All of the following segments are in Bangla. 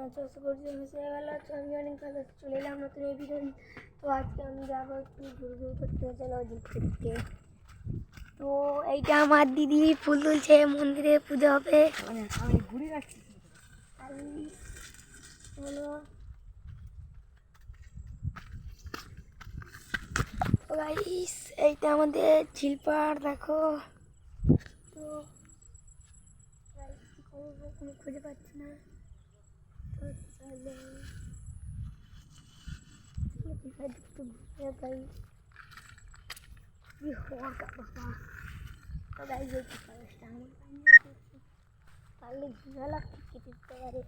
আছো? মিশে গেল। আমি অনেক ভালো চলে এলাম নতুন এই ভিডিও। তো আজকে আমি যাবো একটু ঘুরে করতে, চলো দিকে। তো এইটা আমার দিদি ফুল তুলছে, মন্দিরে পুজো হবে। আমি ঘুরে রাখছি হলো গাইস, এইটা আমাদের ঝিলপাড় দেখো। তো কি করবো কোনো খুঁজে পাচ্ছি না। তো চলো একটু ঘুরে পাই কি হওয়া বাবা। তো গাইস দেখতে পারছি পারলে ঝালা কেটে দিতে পারে,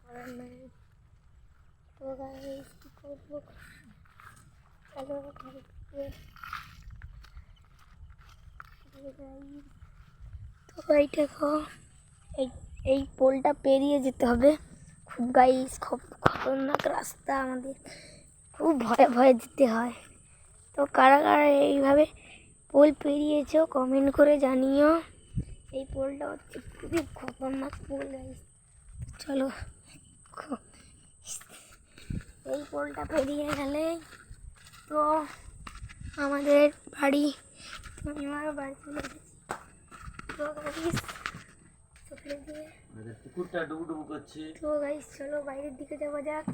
করার নাই। তো গাইস কি করবো, চলো তো এই দেখো এই পোলটা পেরিয়ে যেতে হবে। খুব গাইস খুব খতরনাক রাস্তা, আমাদের খুব ভয়ে ভয়ে যেতে হয়। তো কারা কারা এইভাবে পোল পেরিয়েছো কমেন্ট করে জানিও। এই পোলটা হচ্ছে খুবই খতরনাক পোল গাইস। চলো এই পোলটা পেরিয়ে গেলে তো আমাদের বাড়ি, আমি আমার বাড়ি চলে এসেছি। তো গাইস পুকুরটা ডুবুডুবু করছে। তো গাইস চলো বাইরের দিকে যাওয়া যাক।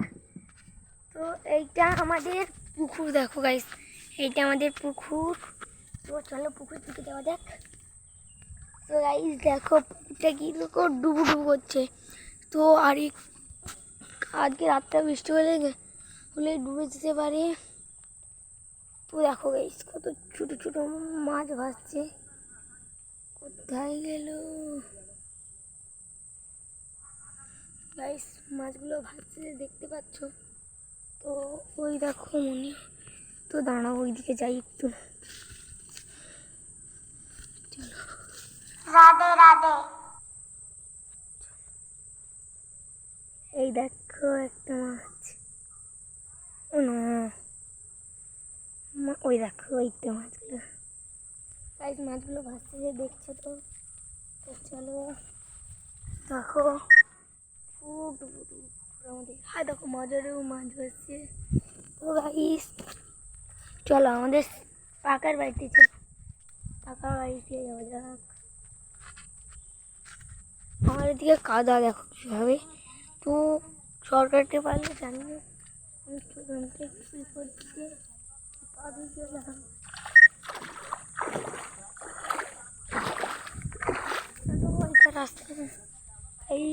তো এইটা আমাদের পুকুর দেখো গাইস, এইটা আমাদের পুকুর। তো চলো পুকুরের দিকে যাওয়া যাক। তো গাইস দেখো পুকুরটা কীরকম ডুবুডুবু করছে। তো আর আজকে রাতটা বৃষ্টি হলে ডুবে যেতে পারে। তো দেখো গাইস কত ছোট ছোট মাছ ভাসছে, কোথায় গেল গাইস? মাছগুলো ভাসছে দেখতে পাচ্ছ? তো ওই দেখো মনে, তো দাঁড়াও ওইদিকে যাই একটু। রাধে রাধে। এই দেখো একটা মাছ, ও না ওই দেখো ওইটা মাছগুলো গাইস, মাছগুলো ভাসছে যে দেখছো তো। তো চলো দেখো আমাদের, হ্যাঁ দেখো মাঝারেও মাছ ভাসছে। তো গাইস চলো আমাদের পাকার বাড়িতে, চলো পাকার বাড়িতে যাওয়া যাক। আমার এদিকে কাদা দেখো কীভাবে। তো সরকারকে পারলে জানিয়ে আমি স্টুডেন্টকে বিপদ দিয়ে পা দিয়ে গেলাম। রাস্তা এই